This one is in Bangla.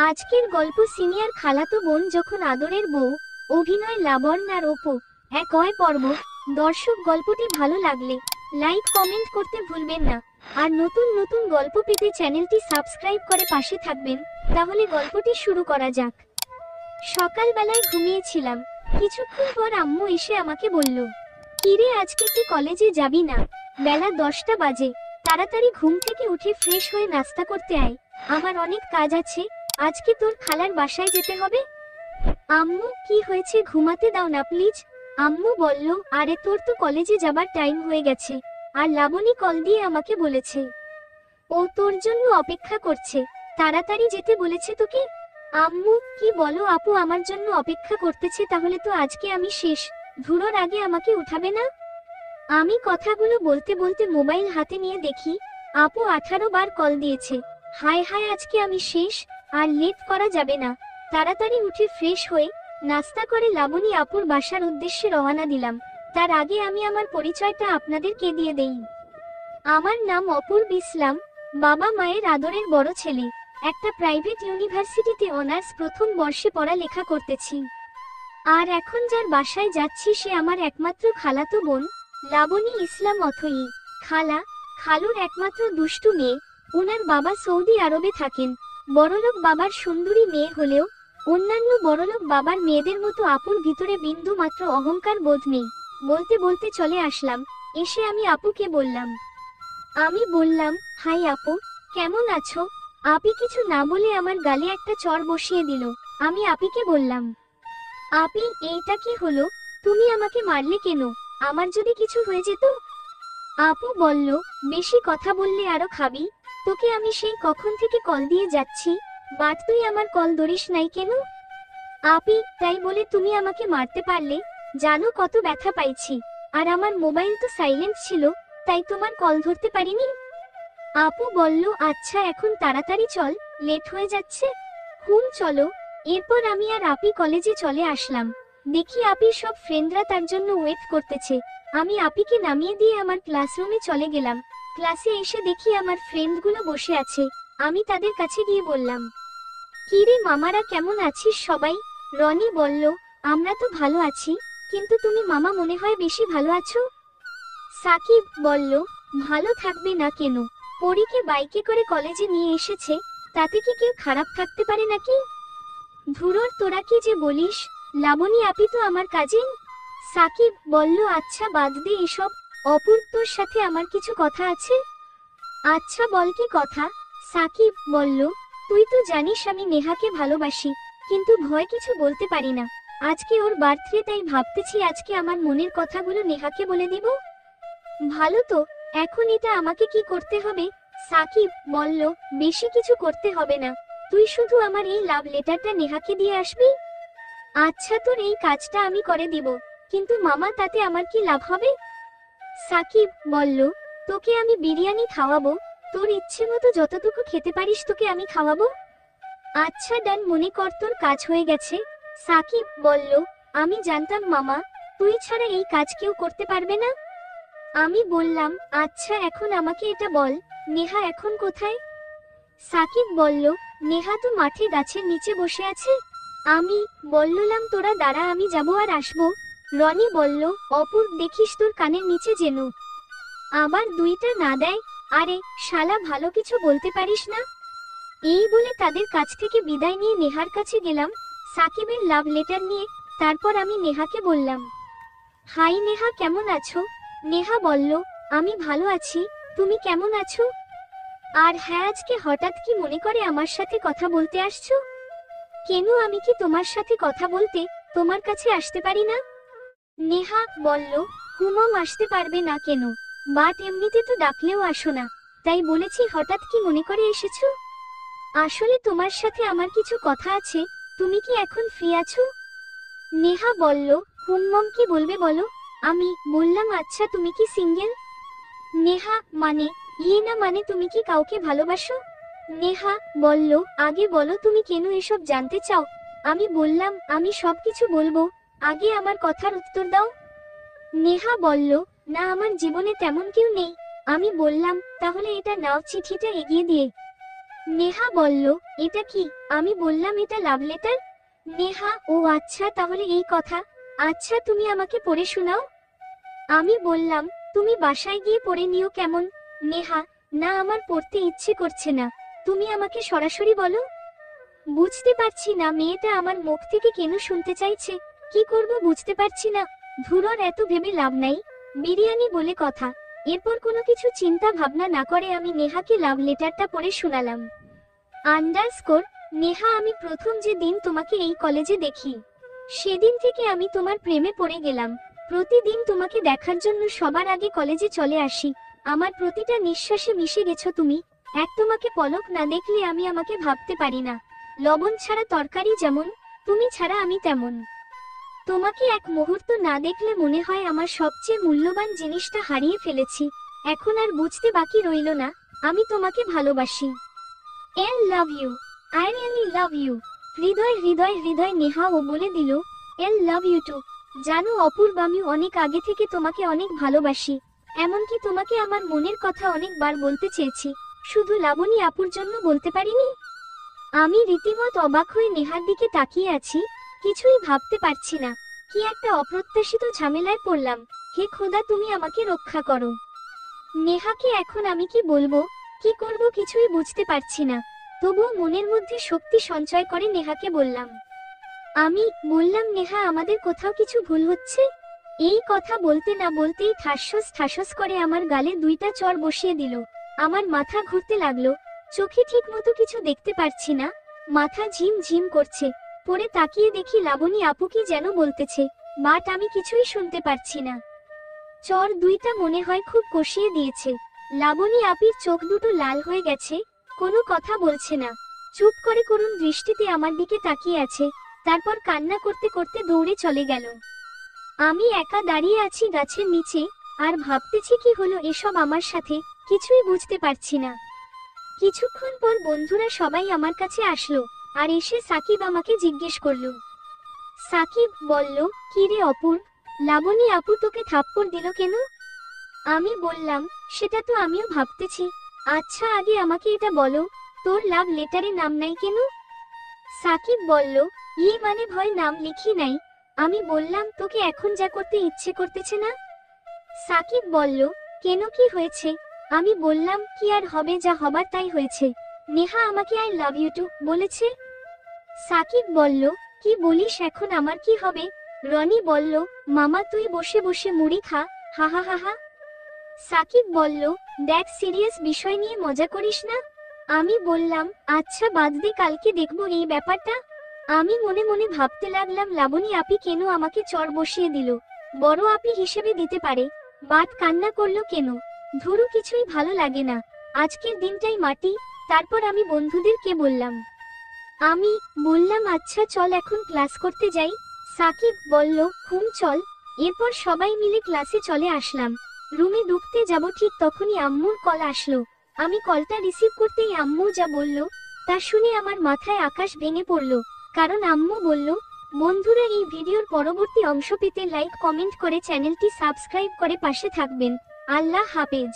আজকের গল্প সিনিয়র খালাতো বোন যখন আদরের বউ। অভিনয় লাবণ্য আর অপু। একই পর্ব। দর্শক, গল্পটি ভালো লাগলে লাইক কমেন্ট করতে ভুলবেন না। আর নতুন নতুন গল্প পেতে চ্যানেলটি সাবস্ক্রাইব করে পাশে থাকবেন। তাহলে গল্পটি শুরু করা যাক। সকালবেলায় ঘুমিয়েছিলাম। কিছুক্ষণ পর আম্মু এসে আমাকে বলল, কিরে আজকে কি কলেজে যাবি না? বেলা 10টা বাজে। তাড়াতাড়ি ঘুম থেকে উঠে ফ্রেশ হয়ে নাস্তা করতে আয়, আমার অনেক কাজ আছে। আজকে তোর খালার বাসায় যেতে হবে। আম্মু, কি হয়েছে, ঘুমাতে দাও না প্লিজ। আম্মু বলল, আরে তোর তো কলেজে যাবার টাইম হয়ে গেছে। আর লাবণী কল দিয়ে আমাকে বলেছে ও তোর জন্য অপেক্ষা করছে, তাড়াতাড়ি যেতে বলেছে তোকে। আম্মু, কি বলো আপু আমার জন্য অপেক্ষা করতেছে? তাহলে তো আজকে আমি শেষ। ধুরোর আগে আমাকে উঠাবে না? আমি কথাগুলো বলতে বলতে মোবাইল হাতে নিয়ে দেখি আপু 18 বার কল দিয়েছে। হায় হায়, আজকে আমি শেষ। আর লেট করা যাবে না। তাড়াতাড়ি উঠে ফ্রেশ হয়ে নাস্তা করে লাবণী আপুর বাসার উদ্দেশ্যে রওনা দিলাম। তার আগে আমি আমার পরিচয়টা আপনাদেরকে দিয়ে দেই। আমার নাম অপূর্ব ইসলাম। বাবা মায়ের আদরের বড় ছেলে। একটা প্রাইভেট ইউনিভার্সিটিতে অনার্স প্রথম বর্ষে পড়ালেখা করতেছি। আর এখন যার বাসায় যাচ্ছি সে আমার একমাত্র খালাতো বোন, লাবণী ইসলাম অথই। খালা, খালুর একমাত্র দুষ্টু মেয়ে। ওনার বাবা সৌদি আরবে থাকেন। বড়লোক বাবার সুন্দরী মেয়ে হলেও অন্যান্য বড়লোক বাবার মেয়েদের মতো আপুর ভিতরে বিন্দু মাত্র অহংকার বোধ নেই। বলতে বলতে চলে আসলাম। এসে আমি আপুকে বললাম, হাই আপু, কেমন আছো? আপি কিছু না বলে আমার গালে একটা চড় বসিয়ে দিল। আমি আপিকে বললাম, আপি এইটা কি হলো? তুমি আমাকে মারলে কেন? আমার যদি কিছু হয়ে যেত? আপু বলল, বেশি কথা বললে আরো খাবি। তোকে আমি সেই কখন থেকে কল দিয়ে যাচ্ছি, বাট তুই আমার কল ধরিস নাই কেন? আপি, তাই বলে তুমি আমাকে মারতে পারলে? জানো কত ব্যথা পাইছি। আর আমার মোবাইল তো সাইলেন্ট ছিল, তাই তোমার কল ধরতে পারিনি। আপু বলল, আচ্ছা এখন তাড়াতাড়ি চল, লেট হয়ে যাচ্ছে। চলো। এরপর আমি আর আপি কলেজে চলে আসলাম। দেখি আপির সব ফ্রেন্ডরা তার জন্য ওয়েট করতেছে। আমি আপিকে নামিয়ে দিয়ে আমার ক্লাসরুমে চলে গেলাম। ক্লাসে এসে দেখি আমার ফ্রেন্ডগুলো বসে আছে। আমি তাদের কাছে গিয়ে বললাম, কি রে মামারা, কেমন আছিস সবাই? রনি বলল, আমরা তো ভালো আছি, কিন্তু তুমি মামা মনে হয় বেশি ভালো আছো। সাকিব বলল, ভালো থাকবে না কেন? পরীকে বাইকে করে কলেজে নিয়ে এসেছে, তাতে কি কেউ খারাপ থাকতে পারে নাকি? ধুরোর, তোরা কি যে বলিস। লাবণী আপি তো আমার কাজিন। সাকিব বলল, আচ্ছা বাদ দে এসব। অপূর্ব, তোর সাথে আমার কিছু কথা আছে। আচ্ছা বল, কি কথা? সাকিব বলল, তুই তো জানিস আমি নেহাকে ভালোবাসি, কিন্তু ভয় কিছু বলতে পারি না। আজকে ওর বার্থডে, তাই ভাবতেছি আজকে আমার মনের কথাগুলো নেহাকে বলে দিব। ভালো তো, এখন এটা আমাকে কি করতে হবে? সাকিব বলল, বেশি কিছু করতে হবে না। তুই শুধু আমার এই লাভ লেটারটা নেহাকে দিয়ে আসবি। আচ্ছা, তোর এই কাজটা আমি করে দিব, কিন্তু মামা তাতে আমার কি লাভ হবে? সাকিব বলল, তোকে আমি বিরিয়ানি খাওয়াবো। তোর ইচ্ছে মতো যতটুকু খেতে পারিস তোকে আমি খাওয়াবো। আচ্ছা ডান, মনে কর তোর কাজ হয়ে গেছে। সাকিব বলল, আমি জানতাম মামা, তুই ছাড়া এই কাজ কেউ করতে পারবে না। আমি বললাম, আচ্ছা এখন আমাকে এটা বল, নেহা এখন কোথায়? সাকিব বলল, নেহা তো মাঠে গাছের নিচে বসে আছে। আমি বললাম, তোরা দাঁড়া, আমি যাব আর আসবো। রনি বলল, অপূর্ব দেখিস তোর কানের নিচে যেন আবার দুইটা না দেয়। আরে শালা, ভালো কিছু বলতে পারিস না? এই বলে তাদের কাছ থেকে বিদায় নিয়ে নেহার কাছে গেলাম সাকিবের লাভ লেটার নিয়ে। তারপর আমি নেহাকে বললাম, হাই নেহা, কেমন আছো? নেহা বলল, আমি ভালো আছি, তুমি কেমন আছো? আর হ্যাঁ, আজকে হঠাৎ কি মনে করে আমার সাথে কথা বলতে আসছো? কেন, আমি কি তোমার সাথে কথা বলতে তোমার কাছে আসতে পারি না? নেহা বলল, হুমম আসতে পারবে না কেন? বাট এমনিতে তো ডাকলেও আসো না, তাই বলেছি হঠাৎ কি মনে করে এসেছো? আসলে তোমার সাথে আমার কিছু কথা আছে, তুমি কি এখন ফ্রি আছো? নেহা বলল, হুমম কি বলবে বলো। আমি বললাম, আচ্ছা তুমি কি সিঙ্গেল? নেহা, মানে না, মানে তুমি কি কাউকে ভালোবাসো? নেহা বলল, আগে বলো তুমি কেন এসব জানতে চাও? আমি বললাম, আমি সবকিছু বলবো, আগে আমার কথার উত্তর দাও। নেহা বলল, না আমার জীবনে তেমন কেউ নেই। আমি বললাম, তাহলে এটা নাও, চিঠিটা এগিয়ে দিয়ে নেহা বলল, এটা কি? আমি বললাম, এটা লাভ লেটার। নেহা, ও আচ্ছা, তাহলে এই কথা। আচ্ছা, তুমি আমাকে পড়ে শোনাও। আমি বললাম, তুমি বাসায় গিয়ে পড়ে নিও কেমন? নেহা, না, আমার পড়তে ইচ্ছে করছে না, তুমি আমাকে সরাসরি বলো। বুঝতে পারছি না মেয়েটা আমার মুখ থেকে কেন শুনতে চাইছে। কি করব বুঝতে পারছি না। ধুরর, এত ভেবে লাভ নাই, বিরিয়ানি বলে কথা। এরপর কোনো কিছু চিন্তা ভাবনা না করে আমি নেহাকে লাভ লেটারটা পড়ে শোনালাম। আন্ডারস্কোর, নেহা, আমি প্রথম যে দিন তোমাকে এই কলেজে দেখি, সেদিন থেকে আমি তোমার প্রেমে পড়ে গেলাম। প্রতিদিন তোমাকে দেখার জন্য সবার আগে কলেজে চলে আসি। আমার প্রতিটা নিঃশ্বাসে মিশে গেছো তুমি। এক তোমাকে পলক না দেখলে আমি আমাকে ভাবতে পারি না। লবণ ছাড়া তরকারি যেমন, তুমি ছাড়া আমি তেমন। তোমাকে এক মুহূর্ত না দেখলে মনে হয় আমার সবচেয়ে মূল্যবান জিনিসটা হারিয়ে ফেলেছি। এখন আর বুঝতে বাকি রইল না, আমি তোমাকে ভালোবাসি। I love you, I really love you. হৃদয় হৃদয় হৃদয়। নেহাও বলে দিল, আই লাভ ইউ টু। জানো অপূর্ব, আমি অনেক আগে থেকে তোমাকে অনেক ভালোবাসি। এমনকি তোমাকে আমার মনের কথা অনেকবার বলতে চেয়েছি, শুধু লাবণী আপুর জন্য বলতে পারিনি। আমি রীতিমত অবাক হয়ে নেহার দিকে তাকিয়ে আছি, কিছুই ভাবতে পারছি না। কি একটা অপ্রত্যাশিত ঝামেলায় পড়লাম। হে খোদা, তুমি আমাকে রক্ষা করো। নেহাকে এখন আমি কি বলবো, কি করব কিছুই বুঝতে পারছি না। তবুও মনের মধ্যে শক্তি সঞ্চয় করে নেহাকে বললাম। আমি বললাম, নেহা, আমাদের কোথাও কিছু ভুল হচ্ছে? এই কথা বলতে না বলতেই ঠাসস ঠাসস করে আমার গালে দুইটা চড় বসিয়ে দিল। আমার মাথা ঘুরতে লাগলো, চোখে ঠিক মতো কিছু দেখতে পারছি না, মাথা ঝিম ঝিম করছে। পরে তাকিয়ে দেখি লাবণী আপু কি যেন বলতেছে, বাট আমি কিছুই শুনতে পারছি না। চর দুইটা মনে হয় খুব কষিয়ে দিয়েছে। লাবণী আপির চোখ দুটো লাল হয়ে গেছে, কোনো কথা বলছে না, চুপ করে করুণ দৃষ্টিতে আমার দিকে তাকিয়ে আছে। তারপর কান্না করতে করতে দৌড়ে চলে গেল। আমি একা দাঁড়িয়ে আছি গাছের নিচে, আর ভাবতেছি কি হলো এসব আমার সাথে, কিছুই বুঝতে পারছি না। কিছুক্ষণ পর বন্ধুরা সবাই আমার কাছে আসলো, আর এসে সাকিব আমাকে জিজ্ঞেস করলো। সাকিব বলল, কি রে অপূর্ব, লাবণী আপু তোকে থাপ্পড় দিল কেন? আমি বললাম, সেটা তো আমিও ভাবতেছি। আচ্ছা, আগে আমাকে এটা বলো, তোর লাভ লেটারে নাম নাই কেন? সাকিব বলল, মানে ভয় নাম লিখি নাই। আমি বললাম, তোকে এখন যা করতে ইচ্ছে করতেছে না? সাকিব বলল, কেন, কি হয়েছে? আমি বললাম, কি আর হবে, যা হবার তাই হয়েছে। নেহা আমাকে আই লাভ ইউ টু বলেছে। সাকিব বলল, কি বলিস, এখন আমার কি হবে? রনি বলল, মামা তুই বসে বসে মুড়ি খা, হা হা হা হা। সাকিব বলল, দেখ, সিরিয়াস বিষয় নিয়ে মজা করিস না। আমি বললাম, আচ্ছা বাদ দে, কালকে দেখবো এই ব্যাপারটা। আমি মনে মনে ভাবতে লাগলাম, লাবণী আপি কেন আমাকে চড় বসিয়ে দিল? বড় আপি হিসেবে দিতে পারে, বাট কান্না করলো কেন? ধুরু, কিছুই ভালো লাগে না। আজকের দিনটাই মাটি। তারপর আমি বন্ধুদেরকে বললাম, আমি বললাম, আচ্ছা চল এখন ক্লাস করতে যাই। সাকিব বলল, চল। এরপর সবাই মিলে ক্লাসে চলে আসলাম। রুমে ঢুকতে যাব ঠিক তখনই আম্মুর কল আসলো। আমি কলটা রিসিভ করতেই আম্মু যা বলল তা শুনে আমার মাথায় আকাশ ভেঙে পড়ল। কারণ আম্মু বলল, বন্ধুরা, এই ভিডিওর পরবর্তী অংশ পেতে লাইক কমেন্ট করে চ্যানেলটি সাবস্ক্রাইব করে পাশে থাকবেন। আল্লাহ হাফেজ।